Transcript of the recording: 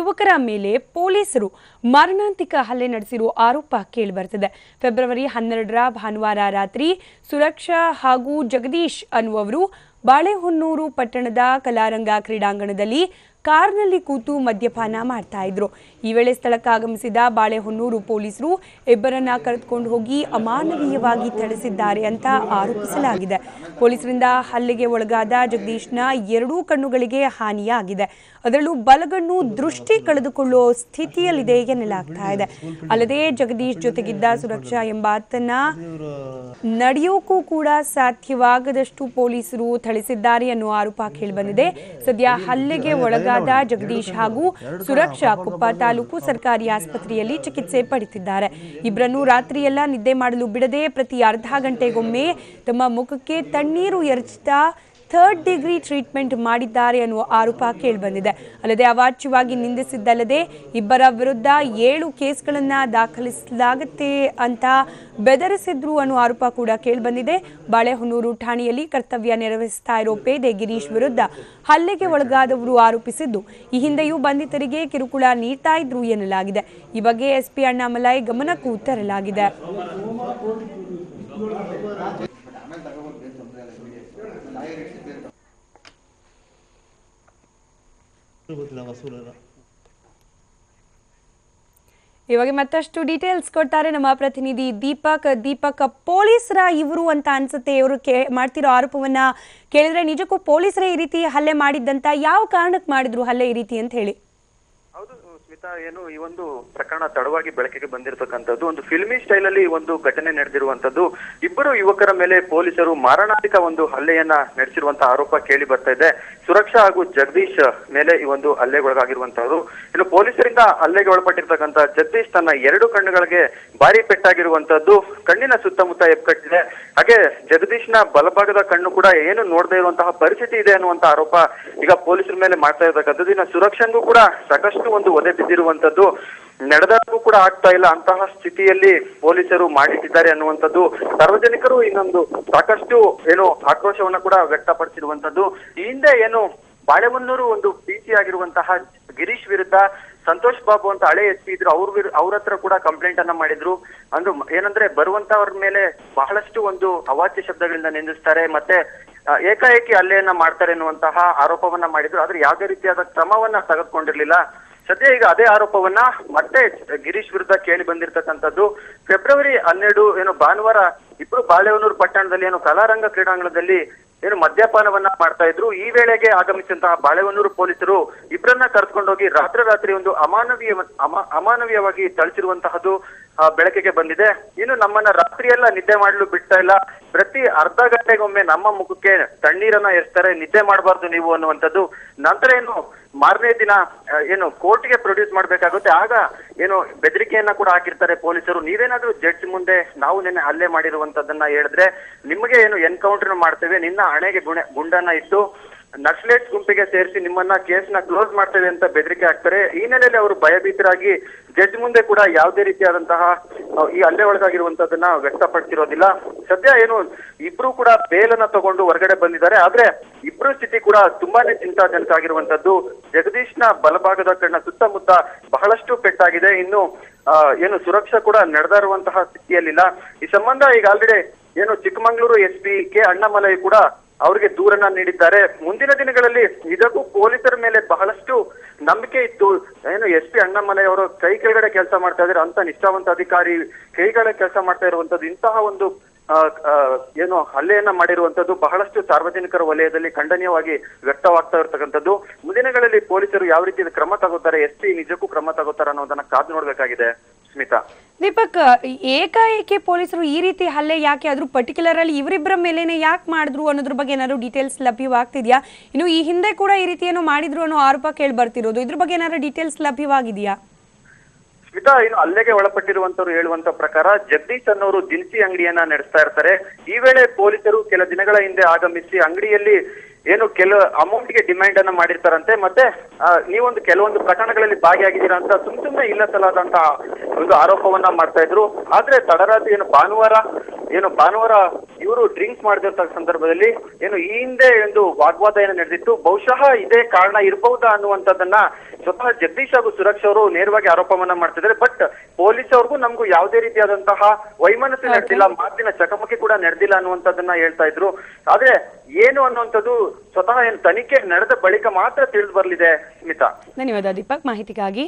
ಯುವಕರ ಮೇಲೆ ಪೊಲೀಸರು ಮಾರಣಾಂತಿಕ ಹಲ್ಲೆ ನಡೆಸಿರುವ ಆರೋಪ ಕೇಳಿಬರುತ್ತಿದೆ. ಫೆಬ್ರವರಿ 12ರ ಭಾನುವಾರ ರಾತ್ರಿ ಸುರಕ್ಷಾ ಹಾಗೂ ಜಗದೀಶ್ ಅನ್ನುವರು ಬಾಳೆಹೊನ್ನೂರು ಪಟ್ಟಣದ ಕಲಾರಂಗ ಕ್ರೀಡಾಂಗಣದಲ್ಲಿ ಕಾರ್ನಲ್ಲಿ ಕೂತು ಮದ್ಯಪಾನ ಮಾಡ್ತಾ ಇದ್ರು. ಈ ವೇಳೆ ಸ್ಥಳಕ್ಕೆ ಆಗಮಿಸಿದ ಬಾಳೆಹೊನ್ನೂರು ಪೊಲೀಸರು ಇಬ್ಬರನ್ನ ಕರೆದುಕೊಂಡು ಹೋಗಿ ಅಮಾನವೀಯವಾಗಿ ಥಳಿಸಿದ್ದಾರೆ ಅಂತ ಆರೋಪಿಸಲಾಗಿದೆ. ಪೊಲೀಸರಿಂದ ಹಲ್ಲೆಗೆ ಒಳಗಾದ ಜಗದೀಶ್ನ 2 ಕಣ್ಣುಗಳಿಗೆ ಹಾನಿಯಾಗಿದೆ. ಅದರಲ್ಲೂ ಬಲಗಣ್ಣು ದೃಷ್ಟಿ ಕಳೆದುಕೊಳ್ಳುವ ಸ್ಥಿತಿಯಲ್ಲಿದೆ ಎನ್ನಲಾಗ್ತಾ ಇದೆ. ಅಲ್ಲದೆ ಜಗದೀಶ್ ಜೊತೆಗಿದ್ದ ಸುರಕ್ಷಾ ಎಂಬಾತನ ನಡೆಯೋಕ್ಕೂ ಕೂಡ ಸಾಧ್ಯವಾಗದಷ್ಟು ಪೊಲೀಸರು ಥಳಿಸಿದ್ದಾರೆ ಅನ್ನುವ ಆರೋಪ ಕೇಳಿಬಂದಿದೆ. ಸದ್ಯ ಹಲ್ಲೆಗೆ ಒಳಗಾದ ಜಗದೀಶ್ ಹಾಗೂ ಸುರಕ್ಷಾ ಕೊಪ್ಪ ತಾಲೂಕು ಸರ್ಕಾರಿ ಆಸ್ಪತ್ರೆಯಲ್ಲಿ ಚಿಕಿತ್ಸೆ ಪಡೆದಿದ್ದಾರೆ. ಇಬ್ಬರನ್ನು ರಾತ್ರಿಯೆಲ್ಲ ನಿದ್ದೆ ಮಾಡಲು ಬಿಡದೆ ಪ್ರತಿ ಅರ್ಧ ಗಂಟೆಗೊಮ್ಮೆ ತಮ್ಮ ಮುಖಕ್ಕೆ ತಣ್ಣೀರು ಎರಚುತ್ತಾ 3rd ಡಿಗ್ರಿ ಟ್ರೀಟ್ಮೆಂಟ್ ಮಾಡಿದ್ದಾರೆ ಅನ್ನುವ ಆರೋಪ ಕೇಳಿಬಂದಿದೆ. ಅಲ್ಲದೆ ಅವಾಚ್ಯವಾಗಿ ನಿಂದಿಸಿದ್ದಲ್ಲದೆ ಇಬ್ಬರ ವಿರುದ್ಧ 7 ಕೇಸ್ಗಳನ್ನು ದಾಖಲಿಸಲಾಗುತ್ತೆ ಅಂತ ಬೆದರಿಸಿದ್ರು ಅನ್ನುವ ಆರೋಪ ಕೂಡ ಕೇಳಿಬಂದಿದೆ. ಬಾಳೆಹೊನ್ನೂರು ಠಾಣೆಯಲ್ಲಿ ಕರ್ತವ್ಯ ನಿರ್ವಹಿಸ್ತಾ ಇರೋ ಪೇದೆ ಗಿರೀಶ್ ವಿರುದ್ಧ ಹಲ್ಲೆಗೆ ಒಳಗಾದವರು ಆರೋಪಿಸಿದ್ದು, ಈ ಹಿಂದೆಯೂ ಬಂಧಿತರಿಗೆ ಕಿರುಕುಳ ನೀಡ್ತಾ ಇದ್ರು ಎನ್ನಲಾಗಿದೆ. ಈ ಬಗ್ಗೆ ಎಸ್ಪಿ ಅಣ್ಣಾಮಲೈ ಗಮನಕ್ಕೂ ತರಲಾಗಿದೆ. ಇವಾಗ ಮತ್ತಷ್ಟು ಡೀಟೇಲ್ಸ್ ಕೊಡ್ತಾರೆ ನಮ್ಮ ಪ್ರತಿನಿಧಿ ದೀಪಕ್. ಪೊಲೀಸರ ಇವರು ಅಂತ ಅನ್ಸುತ್ತೆ. ಇವರು ಮಾಡ್ತಿರೋ ಆರೋಪವನ್ನ ಕೇಳಿದ್ರೆ ನಿಜಕ್ಕೂ ಪೊಲೀಸರೇ ಈ ರೀತಿ ಹಲ್ಲೆ ಮಾಡಿದ್ದಂತ, ಯಾವ ಕಾರಣಕ್ಕೆ ಮಾಡಿದ್ರು ಹಲ್ಲೆ ಈ ರೀತಿ ಅಂತ ಹೇಳಿ? ಹೌದು ಸ್ಮಿತಾ, ಏನು ಈ ಒಂದು ಪ್ರಕರಣ ತಡವಾಗಿ ಬೆಳಕಿಗೆ ಬಂದಿರತಕ್ಕಂಥದ್ದು, ಒಂದು ಫಿಲ್ಮಿ ಸ್ಟೈಲ್ ಅಲ್ಲಿ ಒಂದು ಘಟನೆ ನಡೆದಿರುವಂತದ್ದು. ಇಬ್ಬರು ಯುವಕರ ಮೇಲೆ ಪೊಲೀಸರು ಮಾರಣಾಂತಿಕ ಒಂದು ಹಲ್ಲೆಯನ್ನ ನಡೆಸಿರುವಂತಹ ಆರೋಪ ಕೇಳಿ ಬರ್ತಾ ಇದೆ. ಸುರಕ್ಷಾ ಹಾಗೂ ಜಗದೀಶ್ ಮೇಲೆ ಈ ಒಂದು ಹಲ್ಲೆಗೊಳಗಾಗಿರುವಂತವರು. ಇನ್ನು ಪೊಲೀಸರಿಂದ ಹಲ್ಲೆಗೆ ಒಳಪಟ್ಟಿರ್ತಕ್ಕಂಥ ಜಗದೀಶ್ ತನ್ನ 2 ಕಣ್ಣುಗಳಿಗೆ ಭಾರಿ ಪೆಟ್ಟಾಗಿರುವಂತದ್ದು, ಕಣ್ಣಿನ ಸುತ್ತಮುತ್ತ ಎಪ್ಪಕಟ್ಟಿದೆ. ಹಾಗೆ ಜಗದೀಶ್ನ ಬಲಭಾಗದ ಕಣ್ಣು ಕೂಡ ಏನು ನೋಡದೇ ಇರುವಂತಹ ಪರಿಸ್ಥಿತಿ ಇದೆ ಅನ್ನುವಂತ ಆರೋಪ ಈಗ ಪೊಲೀಸರ ಮೇಲೆ ಮಾಡ್ತಾ ಇರತಕ್ಕಂಥದ್ದು. ಇನ್ನು ಸುರಕ್ಷಾಗೂ ಕೂಡ ಸಾಕಷ್ಟು ಒಂದು ಒದೆ ಬಿದ್ದಿರುವಂತದ್ದು, ನಡೆದಾಗೂ ಕೂಡ ಆಗ್ತಾ ಇಲ್ಲ ಅಂತಹ ಸ್ಥಿತಿಯಲ್ಲಿ ಪೊಲೀಸರು ಮಾಡಿಟ್ಟಿದ್ದಾರೆ ಅನ್ನುವಂಥದ್ದು. ಸಾರ್ವಜನಿಕರು ಇನ್ನೊಂದು ಸಾಕಷ್ಟು ಏನು ಆಕ್ರೋಶವನ್ನ ಕೂಡ ವ್ಯಕ್ತಪಡಿಸಿರುವಂತದ್ದು. ಈ ಹಿಂದೆ ಏನು ಬಾಳೆಹೊನ್ನೂರು ಒಂದು ಪಿಸಿ ಆಗಿರುವಂತಹ ಗಿರೀಶ್ ವಿರುದ್ಧ ಸಂತೋಷ್ ಬಾಬು ಅಂತ ಹಳೆ ಎಸ್ ಪಿ ಇದ್ರು, ಅವ್ರ ಹತ್ರ ಕೂಡ ಕಂಪ್ಲೇಂಟ್ ಅನ್ನ ಮಾಡಿದ್ರು. ಅಂದ್ರು ಏನಂದ್ರೆ ಬರುವಂತವ್ರ ಮೇಲೆ ಬಹಳಷ್ಟು ಒಂದು ಅವಾಚ್ಯ ಶಬ್ದಗಳಿಂದ ನಿಂದಿಸ್ತಾರೆ, ಮತ್ತೆ ಏಕಾಏಕಿ ಹಲ್ಲೆಯನ್ನ ಮಾಡ್ತಾರೆ ಅನ್ನುವಂತಹ ಆರೋಪವನ್ನ ಮಾಡಿದ್ರು. ಆದ್ರೆ ಯಾವುದೇ ರೀತಿಯಾದ ಕ್ರಮವನ್ನ ತೆಗೆದುಕೊಂಡಿರ್ಲಿಲ್ಲ. ಸದ್ಯ ಈಗ ಅದೇ ಆರೋಪವನ್ನ ಮತ್ತೆ ಗಿರೀಶ್ ವಿರುದ್ಧ ಕೇಳಿ ಬಂದಿರತಕ್ಕಂಥದ್ದು. ಫೆಬ್ರವರಿ 12 ಏನು ಭಾನುವಾರ ಇಬ್ರು ಬಾಳೆಹೊನ್ನೂರು ಪಟ್ಟಣದಲ್ಲಿ ಏನು ಕಲಾರಂಗ ಕ್ರೀಡಾಂಗಣದಲ್ಲಿ ಏನು ಮದ್ಯಪಾನವನ್ನ ಮಾಡ್ತಾ ಇದ್ರು. ಈ ವೇಳೆಗೆ ಆಗಮಿಸಿದಂತಹ ಬಾಳೆಹೊನ್ನೂರು ಪೊಲೀಸರು ಇಬ್ಬರನ್ನ ಕರೆದುಕೊಂಡೋಗಿ ರಾತ್ರಿ ಒಂದು ಅಮಾನವೀಯವಾಗಿ ಥಳಿಸಿರುವಂತಹದ್ದು ಬೆಳಕಿಗೆ ಬಂದಿದೆ. ಇನ್ನು ನಮ್ಮನ್ನ ರಾತ್ರಿಯೆಲ್ಲ ನಿದ್ದೆ ಮಾಡಲು ಬಿಡ್ತಾ ಇಲ್ಲ, ಪ್ರತಿ ಅರ್ಧ ಗಂಟೆಗೊಮ್ಮೆ ನಮ್ಮ ಮುಖಕ್ಕೆ ತಣ್ಣೀರನ್ನ ಎರ್ಸ್ತಾರೆ, ನಿದ್ದೆ ಮಾಡಬಾರ್ದು ನೀವು ಅನ್ನುವಂಥದ್ದು. ನಂತರ ಏನು ಮಾರನೇ ದಿನ ಏನು ಕೋರ್ಟ್ಗೆ ಪ್ರೊಡ್ಯೂಸ್ ಮಾಡ್ಬೇಕಾಗುತ್ತೆ, ಆಗ ಏನು ಬೆದರಿಕೆಯನ್ನ ಕೂಡ ಹಾಕಿರ್ತಾರೆ ಪೊಲೀಸರು. ನೀವೇನಾದ್ರೂ ಜಡ್ಜ್ ಮುಂದೆ ನಾವು ನಿನ್ನೆ ಹಲ್ಲೆ ಮಾಡಿರುವಂತದ್ದನ್ನ ಹೇಳಿದ್ರೆ ನಿಮಗೆ ಏನು ಎನ್ಕೌಂಟರ್ ಮಾಡ್ತೇವೆ, ನಿನ್ನ ಹಣೆಗೆ ಗುಂಡನ್ನ ಇಟ್ಟು ನಕ್ಸಲೇಟ್ ಗುಂಪಿಗೆ ಸೇರಿಸಿ ನಿಮ್ಮನ್ನ ಕೇಸ್ನ ಕ್ಲೋಸ್ ಮಾಡ್ತೇವೆ ಅಂತ ಬೆದರಿಕೆ ಹಾಕ್ತಾರೆ. ಈ ನೆಲೆಯಲ್ಲಿ ಅವರು ಭಯಭೀತರಾಗಿ ಜಡ್ಜ್ ಮುಂದೆ ಕೂಡ ಯಾವುದೇ ರೀತಿಯಾದಂತಹ ಈ ಹಲ್ಲೆ ಒಳಗಾಗಿರುವಂತದನ್ನ ವ್ಯಕ್ತಪಡಿಸಿರೋದಿಲ್ಲ. ಸದ್ಯ ಏನು ಇಬ್ರು ಕೂಡ ಬೇಲನ್ನ ತಗೊಂಡು ಹೊರಗಡೆ ಬಂದಿದ್ದಾರೆ. ಆದ್ರೆ ಇಬ್ರು ಸ್ಥಿತಿ ಕೂಡ ತುಂಬಾನೇ ಚಿಂತಾಜನಕ ಆಗಿರುವಂತದ್ದು. ಜಗದೀಶ್ನ ಬಲಭಾಗದ ಕಣ್ಣ ಸುತ್ತಮುತ್ತ ಬಹಳಷ್ಟು ಪೆಟ್ಟಾಗಿದೆ. ಇನ್ನು ಏನು ಸುರಕ್ಷಾ ಕೂಡ ನಡೆದ ಇರುವಂತಹ ಸ್ಥಿತಿಯಲ್ಲಿಲ್ಲ. ಈ ಸಂಬಂಧ ಈಗ ಆಲ್ರೆಡಿ ಏನು ಚಿಕ್ಕಮಗಳೂರು SP ಕೆ ಅಣ್ಣಾಮಲೈ ಕೂಡ ಅವರಿಗೆ ದೂರನ್ನ ನೀಡಿದ್ದಾರೆ. ಮುಂದಿನ ದಿನಗಳಲ್ಲಿ ಇದಕ್ಕೂ ಪೊಲೀಸರ ಮೇಲೆ ಬಹಳಷ್ಟು ನಂಬಿಕೆ ಇತ್ತು. ಏನು SP ಅಣ್ಣಾಮಲೈ ಅವರು ಕೈ ಕೆಳಗಡೆ ಕೆಲಸ ಮಾಡ್ತಾ ಇದ್ದಾರೆ ಅಂತ ನಿಷ್ಠಾವಂತ ಅಧಿಕಾರಿ ಕೈಗಳ ಕೆಲಸ ಮಾಡ್ತಾ ಇರುವಂತದ್ದು. ಇಂತಹ ಒಂದು ಏನು ಹಲ್ಲೆಯನ್ನ ಮಾಡಿರುವಂತದ್ದು ಬಹಳಷ್ಟು ಸಾರ್ವಜನಿಕರ ವಲಯದಲ್ಲಿ ಖಂಡನೀಯವಾಗಿ ವ್ಯಕ್ತವಾಗ್ತಾ ಇರ್ತಕ್ಕಂಥದ್ದು. ಮುಂದಿನಗಳಲ್ಲಿ ಪೊಲೀಸರು ಯಾವ ರೀತಿ ಕ್ರಮ ತಗೋತಾರೆ, SP ನಿಜಕ್ಕೂ ಕ್ರಮ ತಗೋತಾರೆ ಅನ್ನೋದನ್ನ ಕಾದು ನೋಡ್ಬೇಕಾಗಿದೆ ಸ್ಮಿತಾ. ದೀಪಕ್, ಏಕಾಏಕಿ ಪೊಲೀಸರು ಈ ರೀತಿ ಹಲ್ಲೆ ಯಾಕೆ ಆದ್ರೂ ಪರ್ಟಿಕ್ಯುಲರ್ ಅಲ್ಲಿ ಇವರಿಬ್ಬರ ಮೇಲೇನೆ ಯಾಕೆ ಮಾಡಿದ್ರು ಅನ್ನೋದ್ರ ಬಗ್ಗೆ ಏನಾದ್ರು ಡೀಟೇಲ್ಸ್ ಲಭ್ಯವಾಗ್ತಿದ್ಯಾ? ಇನ್ನು ಈ ಹಿಂದೆ ಕೂಡ ಈ ರೀತಿ ಏನೋ ಮಾಡಿದ್ರು ಅನ್ನೋ ಆರೋಪ ಕೇಳಿ ಬರ್ತಿರೋದು, ಇದ್ರ ಬಗ್ಗೆ ಏನಾದ್ರು ಡೀಟೇಲ್ಸ್ ಲಭ್ಯವಾಗಿದೆಯಾ? ಸ್ಮಿತಾ, ಇನ್ನು ಹಲ್ಲೆಗೆ ಒಳಪಟ್ಟಿರುವಂತವ್ರು ಹೇಳುವಂತ ಪ್ರಕಾರ ಜಗದೀಶ್ ಅನ್ನೋರು ದಿನಸಿ ಅಂಗಡಿಯನ್ನ ನಡೆಸ್ತಾ ಇರ್ತಾರೆ. ಈ ವೇಳೆ ಪೊಲೀಸರು ಕೆಲ ದಿನಗಳ ಹಿಂದೆ ಆಗಮಿಸಿ ಅಂಗಡಿಯಲ್ಲಿ ಏನು ಅಮೌಂಟ್ಗೆ ಡಿಮ್ಯಾಂಡ್ ಅನ್ನ ಮಾಡಿರ್ತಾರಂತೆ. ಮತ್ತೆ ನೀವೊಂದು ಕೆಲವೊಂದು ಪ್ರಕರಣಗಳಲ್ಲಿ ಭಾಗಿಯಾಗಿದ್ದೀರಾ ಅಂತ ಸುಮ್ಮನೆ ಇಲ್ಲ ಸಲ್ಲದಂತ ಒಂದು ಆರೋಪವನ್ನ ಮಾಡ್ತಾ ಇದ್ರು. ಆದ್ರೆ ತಡರಾತ್ರಿ ಭಾನುವಾರ ಇವರು ಡ್ರಿಂಕ್ಸ್ ಮಾಡ್ತಿರ್ತಕ್ಕ ಸಂದರ್ಭದಲ್ಲಿ ಈ ಹಿಂದೆ ಒಂದು ವಾಗ್ವಾದ ನಡೆದಿತ್ತು. ಬಹುಶಃ ಇದೇ ಕಾರಣ ಇರಬಹುದಾ ಅನ್ನುವಂಥದ್ದನ್ನ ಸ್ವತಃ ಜಗದೀಶ್ ಹಾಗೂ ಸುರಕ್ಷಾ ಅವರು ನೇರವಾಗಿ ಆರೋಪವನ್ನ ಮಾಡ್ತಿದ್ದಾರೆ. ಬಟ್ ಪೊಲೀಸ್ ಅವ್ರಿಗೂ ನಮಗೂ ಯಾವುದೇ ರೀತಿಯಾದಂತಹ ವೈಮನಸ್ಸು ನಡೆದಿಲ್ಲ, ಮಾತಿನ ಚಕಮಕಿ ಕೂಡ ನಡೆದಿಲ್ಲ ಅನ್ನುವಂಥದ್ದನ್ನ ಹೇಳ್ತಾ ಇದ್ರು. ಆದ್ರೆ ಏನು ಅನ್ನುವಂಥದ್ದು ಸ್ವತಃ ತನಿಖೆ ನಡೆದ ಬಳಿಕ ಮಾತ್ರ ತಿಳಿದು ಬರಲಿದೆ. ಸ್ಮಿತಾ, ಧನ್ಯವಾದ ದೀಪಕ್ ಮಾಹಿತಿಗಾಗಿ.